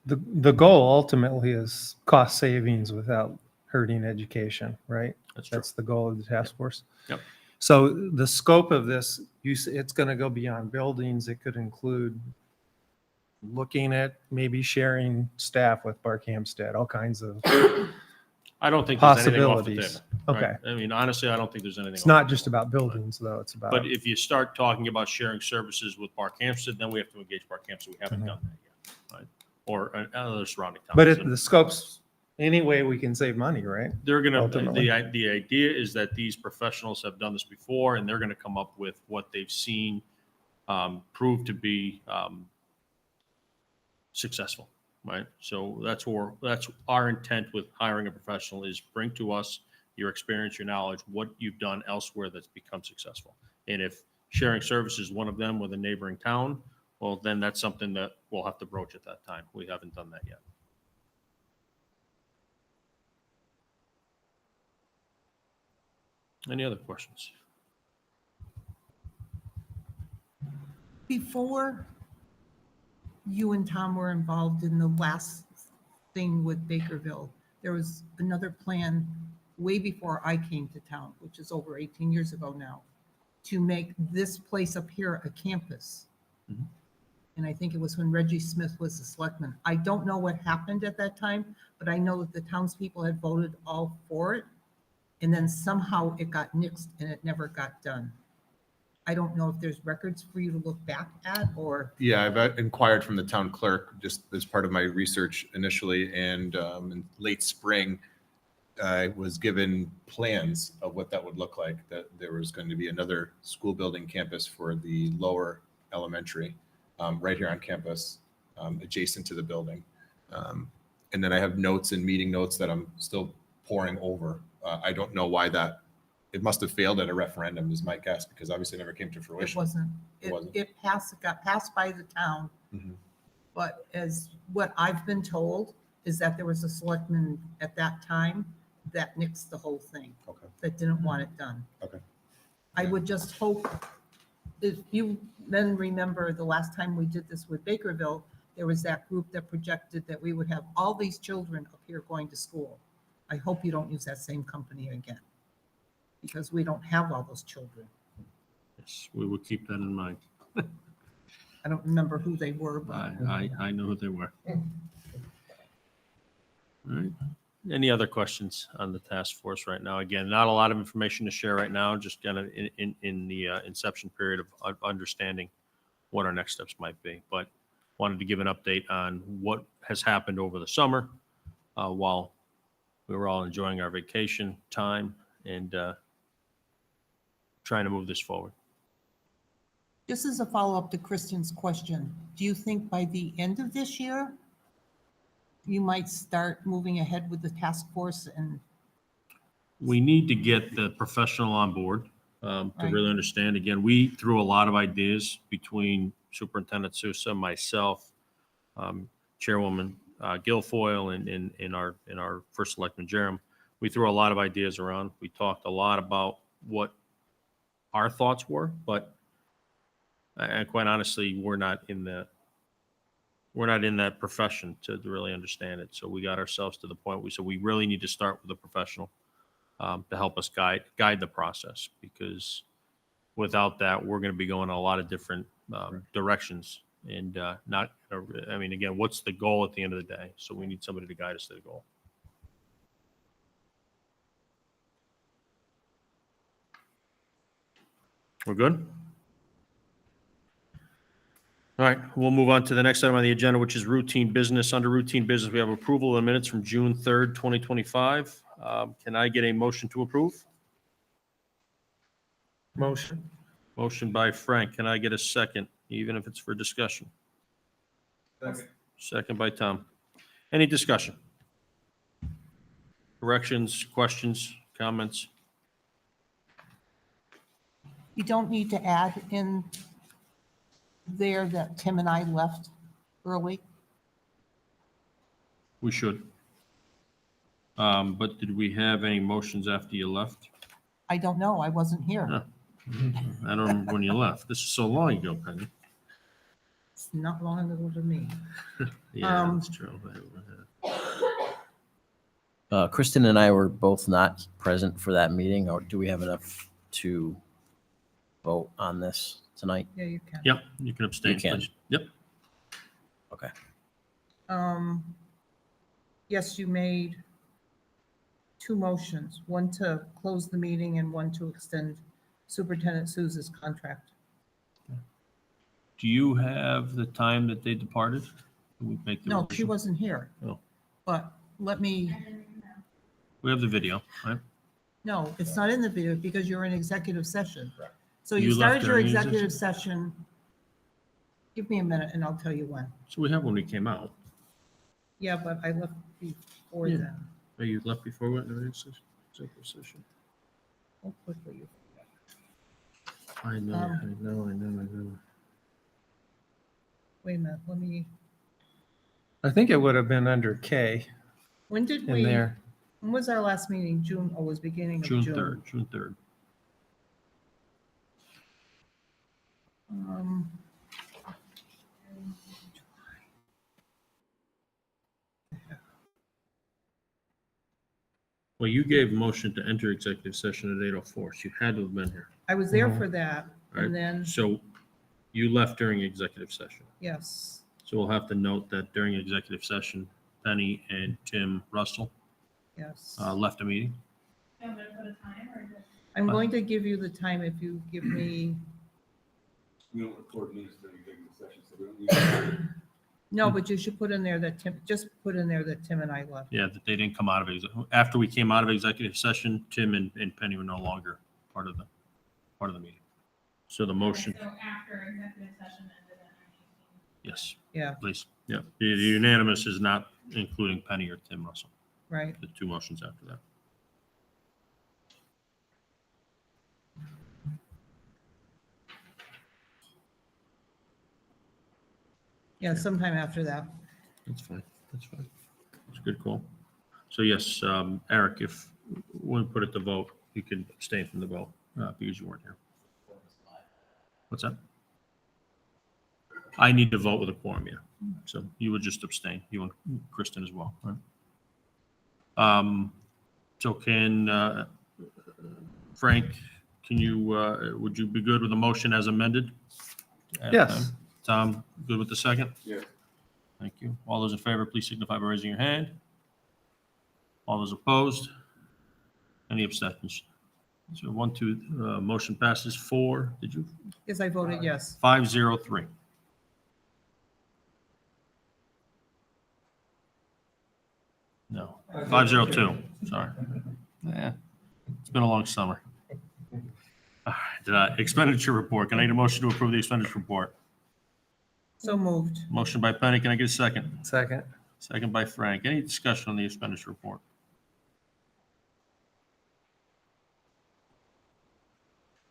The goal ultimately is cost savings without hurting education, right? That's true. That's the goal of the task force. Yep. So the scope of this, it's going to go beyond buildings. It could include looking at maybe sharing staff with Barkhamsted, all kinds of I don't think there's anything off the possibilities. table. Okay. Right? I mean, honestly, I don't think there's anything. It's off not the just table. about buildings, though. It's about. But if you start talking about sharing services with Barkhamsted, then we have to engage Barkhamsted. We haven't done that yet, right? Or other surrounding towns. But And the scope's any way we can save money, right? they're going to, ultimately. the idea is that these professionals have done this before, and they're going to come up with what they've seen prove to be successful, right? So that's our intent with hiring a professional, is bring to us your experience, your knowledge, what you've done elsewhere that's become successful. And if sharing services is one of them with a neighboring town, well, then that's something that we'll have to broach at that time. We haven't done that yet. Any other questions? Before you and Tom were involved in the last thing with Bakerville, there was another plan way before I came to town, which is over 18 years ago now, to make this place up here a campus. Mhm. And I think it was when Reggie Smith was the selectman. I don't know what happened at that time, but I know that the townspeople had voted all for it. And then somehow it got nixed and it never got done. I don't know if there's records for you to look back at, or. Yeah, I've inquired from the town clerk just as part of my research initially, and in late spring, I was given plans of what that would look like, that there was going to be another school building campus for the lower elementary right here on campus, adjacent to the building. And then I have notes and meeting notes that I'm still poring over. I don't know why it must have failed at a referendum is my guess, because obviously it never came to It fruition. wasn't. It wasn't? It got passed by the town. Mhm. But as what I've been told is that there was a selectman at that time that nixed the whole thing, Okay. that didn't want it done. Okay. I would just hope, if you then remember the last time we did this with Bakerville, there was that group that projected that we would have all these children up here going to school. I hope you don't use that same company again, because we don't have all those children. Yes, we will keep that in mind. I don't remember who they were, but I know who they were. All right. Any other questions on the task force right now? Again, not a lot of information to share right now, just kind of in the inception period of understanding what our next steps might be. But wanted to give an update on what has happened over the summer while we were all enjoying our vacation time and trying to move this forward. just as a follow-up to Kristen's question, do you think by the end of this year, you might start moving ahead with the task force and, We need to get the professional on board to Right. really understand. Again, we threw a lot of ideas between Superintendent Sousa, myself, Chairwoman Guilfoyle, and in our first selectman, Jerem. We threw a lot of ideas around. We talked a lot about what our thoughts were, but quite honestly, we're not in that profession to really understand it. So we got ourselves to the point we said we really need to start with a professional to help us guide the process, because without that, we're going to be going in a lot of different directions and not. I mean, again, what's the goal at the end of the day? So we need somebody to guide us to the goal. We're good? All right, we'll move on to the next item on the agenda, which is routine business. Under routine business, we have approval of the minutes from June 3rd, 2025. Can I get a motion to approve? Motion. Motion by Frank. Can I get a second, even if it's for discussion? Second by Tom. Any discussion? Corrections, questions, comments? you don't need to add in there that Tim and I left early? We should. But did we have any motions after you left? I don't know, I wasn't here. No. I don't remember when you left. This is so long ago, Penny. It's not long ago to me. Yeah, that's true. Kristen and I were both not present for that meeting, or do we have enough to vote on this tonight? Yeah, you can. Yep, you can abstain, You can. please. Yep. Okay. Yes, you made two motions, one to close the meeting and one to extend Superintendent Sousa's contract. Do you have the time that they departed? Can we make the No, she motion? wasn't here. Oh. But let me, We have the video, right? no, it's not in the video because you're in executive session. So You you left started your during executive session. Give me a minute and I'll tell you when. So we have when we came out. Yeah, but I left before Yeah. then. Oh, you left before we went into executive session? How quickly you forget. I know. Wait a minute, let me, I think it would have been under K when did in we, there. when was our last meeting? June, or was beginning of June June? 3rd, June 3rd. Um, Well, you gave motion to enter executive session at 8:04, so you had to have been here. I was there Mhm. for that, Right. and then, So you left during executive session. yes, So we'll have to note that during executive session, Penny and Tim Russell yes. left the meeting. I'm going to give you the time if you give me, We don't record minutes during executive session, so we don't need. no, but you should put in there that Tim, just put in there that Tim and I left. Yeah, that they didn't come out of after we came out of executive session, Tim and Penny were no longer part of the meeting. So the motion, So after executive session ended at 9:18. yes, Yeah, please. Yeah, the unanimous is not including Penny or Tim Russell, right. the two motions after that. Yeah, sometime after that. That's fine. That's fine. It's a good call. So yes, Eric, if we put it to vote, you can abstain from the vote because you weren't here. What's that? I need to vote with a quorum, yeah. So you would just abstain, you and Kristen as well, right? So can, Frank, can you, would you be good with a motion as amended? at Yes. time? Tom, good with the second? Yeah. Thank you. All those in favor, please signify by raising your hand. All those opposed? Any abstentions? So 1, 2, motion passes 4, did you? Yes, I voted yes. 503. No, 502, sorry. Yeah, it's been a long summer. All right, expenditure report. Can I get a motion to approve the expenditure report? So moved. Motion by Penny, can I get a second? Second. Second by Frank. Any discussion on the expenditure report?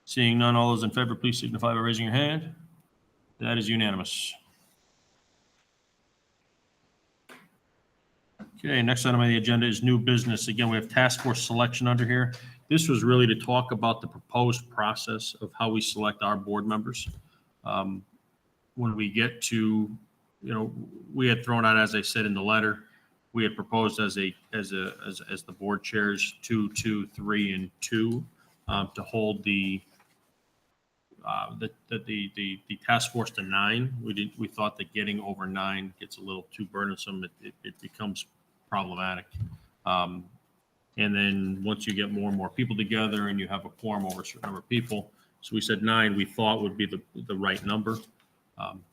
Seeing none, all those in favor, please signify by raising your hand. That is unanimous. Okay, next item on the agenda is new business. Again, we have task force selection under here. This was really to talk about the proposed process of how we select our board members. When we get to, we had thrown out, as I said in the letter, we had proposed as the board chairs, 2, 2, 3, and 2, to hold the task force to 9. We thought that getting over 9 gets a little too burdensome. It becomes problematic. And then once you get more and more people together and you have a quorum over a certain number of people, so we said 9 we thought would be the right number.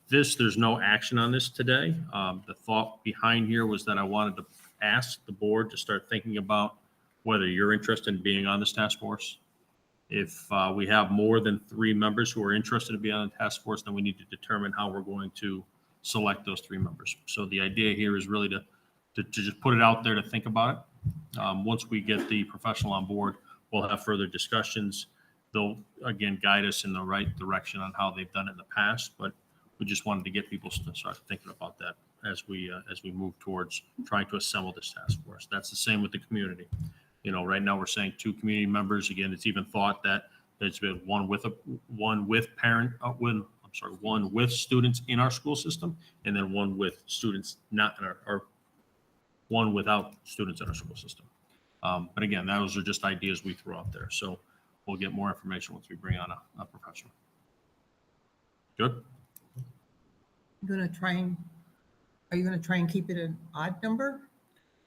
There's no action on this today. The thought behind here was that I wanted to ask the board to start thinking about whether you're interested in being on this task force. If we have more than 3 members who are interested in being on the task force, then we need to determine how we're going to select those 3 members. So the idea here is really to just put it out there to think about it. Once we get the professional on board, we'll have further discussions. They'll, again, guide us in the right direction on how they've done it in the past, but we just wanted to get people to start thinking about that as we move towards trying to assemble this task force. That's the same with the community. Right now we're saying 2 community members. Again, it's even thought that there's been one with students in our school system, and then one with students not in or one without students in our school system. But again, those are just ideas we threw out there. So we'll get more information once we bring on a professional. Good. Are you gonna try and keep it an odd number?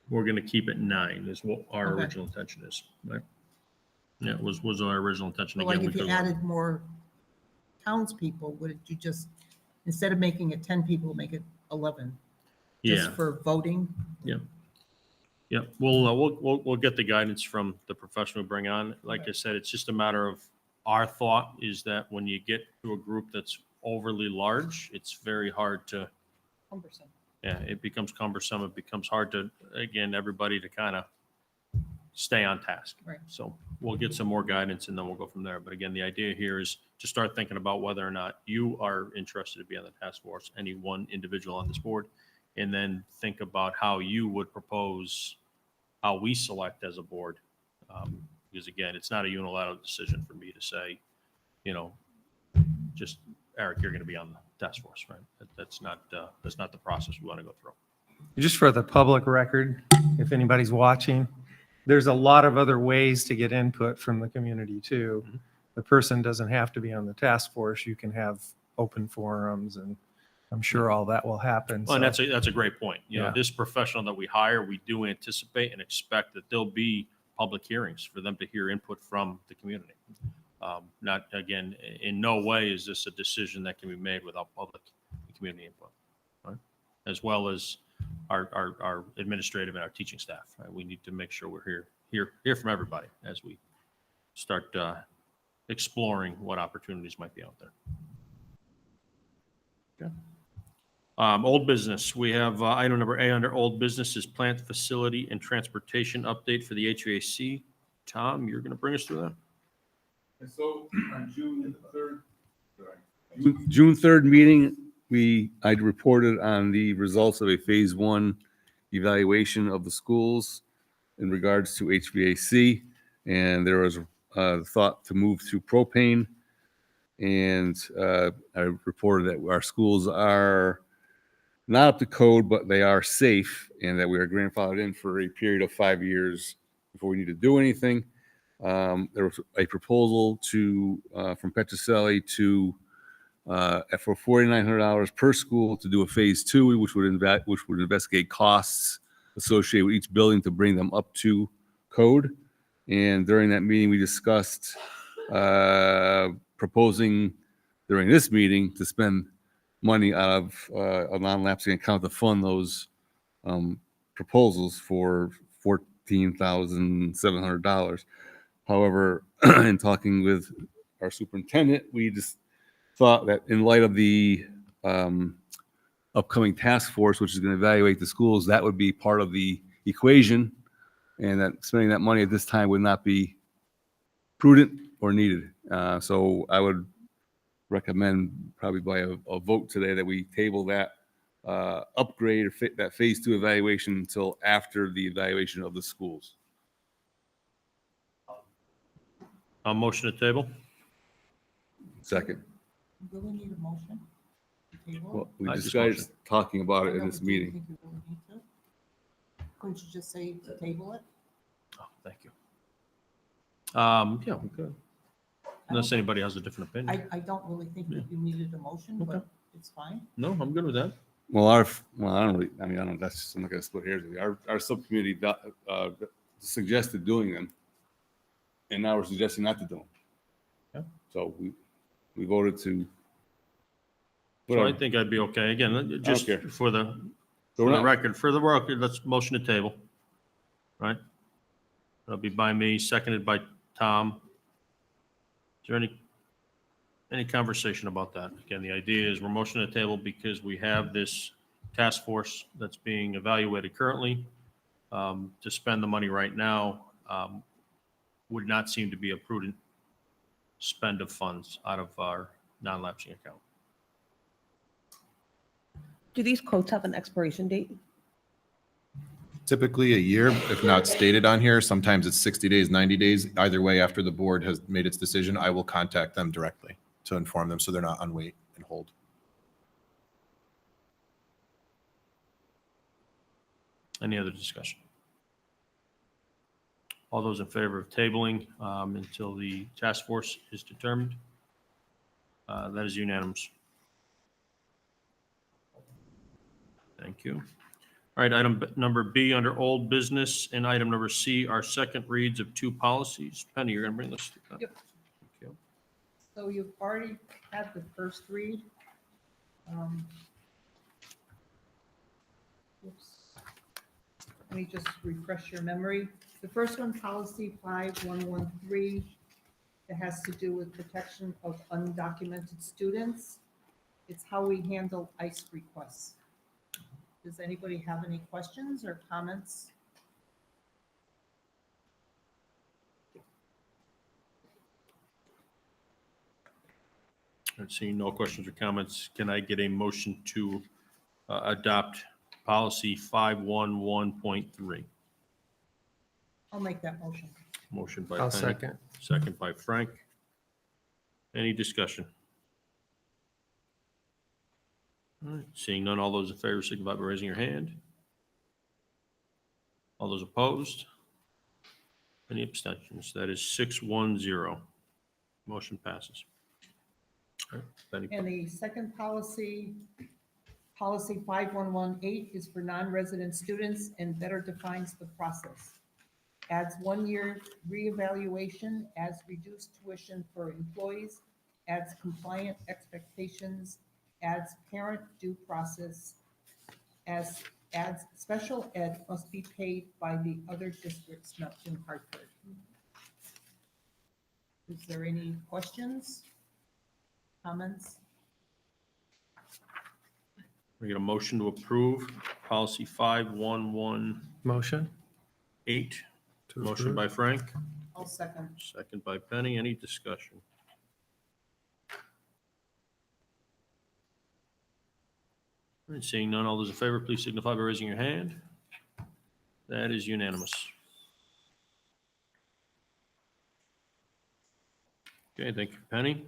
We're going to keep it 9 is what our Okay. original intention is, right? Yeah, was our original intention. But like Again, if you we could- added more townspeople, would you just, instead of making it 10 people, make it 11? Just Yeah, for voting? yeah. We'll get the guidance from the professional we bring on. Like I said, it's just a matter of our thought is that when you get to a group that's overly large, it's very hard to, Cumbersome. yeah, it becomes cumbersome. It becomes hard to, again, everybody to kind of stay on task. Right. So we'll get some more guidance and then we'll go from there. But again, the idea here is to start thinking about whether or not you are interested to be on the task force, any one individual on this board, and then think about how you would propose how we select as a board. Because again, it's not a unilateral decision for me to say, just Eric, you're going to be on the task force, right? That's not the process we want to go through. Just for the public record, if anybody's watching, there's a lot of other ways to get input from the community too. Mhm. The person doesn't have to be on the task force. You can have open forums, and I'm sure all that will happen. Well, and So- that's a great point. Yeah. This professional that we hire, we do anticipate and expect that there'll be public hearings for them to hear input from the community. Not, again, in no way is this a decision that can be made without public and community input, right? As well as our administrative and our teaching staff, right? We need to make sure we're hear from everybody as we start exploring what opportunities might be out there. Okay. Old business, we have item number A under old business is plant facility and transportation update for the HVAC. Tom, you're going to bring us through that? And so on June 3rd meeting, I reported on the results of a phase 1 evaluation of the schools in regards to HVAC. And there was thought to move to propane. And I reported that our schools are not up to code, but they are safe, and that we are grandfathered in for a period of 5 years before we need to do anything. There was a proposal from Petrocelli to for $4,900 per school to do a phase 2, which would investigate costs associated with each building to bring them up to code. And during that meeting, we discussed proposing during this meeting to spend money out of a non-lapsing account to fund those proposals for $14,700. However, in talking with our superintendent, we just thought that in light of the upcoming task force, which is going to evaluate the schools, that would be part of the equation, and that spending that money at this time would not be prudent or needed. So I would recommend probably by a vote today that we table that upgrade or that phase 2 evaluation until after the evaluation of the schools. I'll motion to table. Second. You really need a motion? to table it? Well, we I just decided motioned. talking about I it in know, this but do you meeting. think you really need to? Couldn't you just say to table it? Oh, thank you. Yeah, we could. Unless anybody has a different opinion. I don't really think that you needed a motion, but Okay. it's fine. No, I'm good with that. Well, I don't really, I mean, I don't, that's just, I'm not gonna split hairs with you. Our subcommittee suggested doing them. And now we're suggesting not to do them. Yeah. So we voted to. So I whatever. think I'd be okay. Again, just care. for the So we're not- record, let's motion to table. Right? That'll be by me, seconded by Tom. Is there any conversation about that? Again, the idea is we're motioning to table because we have this task force that's being evaluated currently. To spend the money right now would not seem to be a prudent spend of funds out of our non-lapsing account. Do these quotes have an expiration date? Typically a year, if not stated on here. Sometimes it's 60 days, 90 days. Either way, after the board has made its decision, I will contact them directly to inform them so they're not on wait and hold. Any other discussion? All those in favor of tabling until the task force is determined? That is unanimous. Thank you. All right, item number B under old business and item number C are second reads of 2 policies. Penny, you're going to bring this? Yep. Thank you. So you've already had the first read. Oops. Let me just refresh your memory. The first one, policy 5113, it has to do with protection of undocumented students. It's how we handle ICE requests. Does anybody have any questions or comments? Seeing no questions or comments, can I get a motion to adopt policy 511.3? I'll make that motion. Motion by I'll Penny, second. second by Frank. Any discussion? All right, seeing none, all those in favor signify by raising your hand. All those opposed? Any abstentions? That is 610. Motion passes. All right, Penny. And the second policy, policy 5118, is for non-resident students and better defines the process. Adds 1-year reevaluation, adds reduced tuition for employees, adds compliant expectations, adds parent due process, adds special ed must be paid by the other districts, not in Hartford. Is there any questions, comments? We get a motion to approve policy 5118. Motion? to Motion approve? by Frank, I'll second. second by Penny. Any discussion? All right, seeing none, all those in favor, please signify by raising your hand. That is unanimous. Okay, thank you, Penny.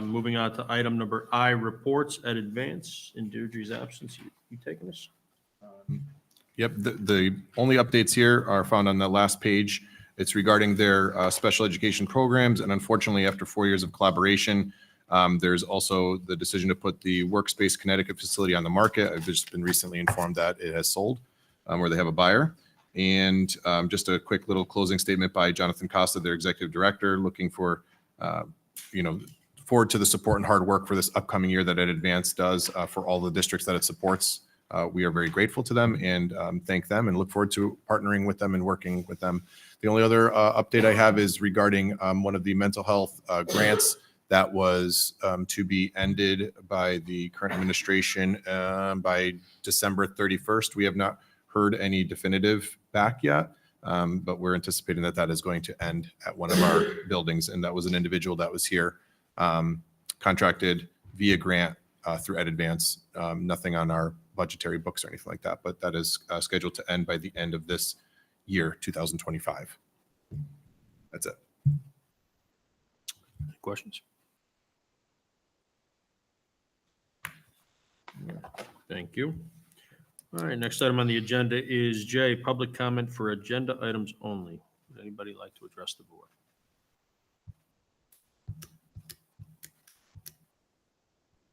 Moving on to item number I, reports at advance. In Deirdre's absence, you taking this? Yep, the only updates here are found on the last page. It's regarding their special education programs, and unfortunately, after 4 years of collaboration, There's also the decision to put the Workspace Connecticut facility on the market. I've just been recently informed that it has sold, or they have a buyer. And just a quick little closing statement by Jonathan Costa, their executive director, looking for, forward to the support and hard work for this upcoming year that Ed Advance does for all the districts that it supports. We are very grateful to them and thank them and look forward to partnering with them and working with them. The only other update I have is regarding one of the mental health grants that was to be ended by the current administration by December 31st. We have not heard any definitive back yet, but we're anticipating that that is going to end at one of our buildings. And that was an individual that was here contracted via grant through Ed Advance, nothing on our budgetary books or anything like that, but that is scheduled to end by the end of this year, 2025. That's it. Any questions? Thank you. All right, next item on the agenda is J, public comment for agenda items only. Would anybody like to address the board?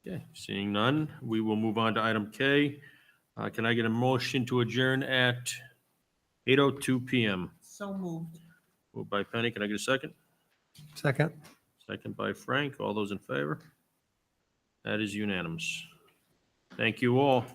Okay, seeing none, we will move on to item K. Can I get a motion to adjourn at 8:02 PM? So moved. Moved by Penny, can I get a second? Second. Second by Frank, all those in favor? That is unanimous. Thank you all.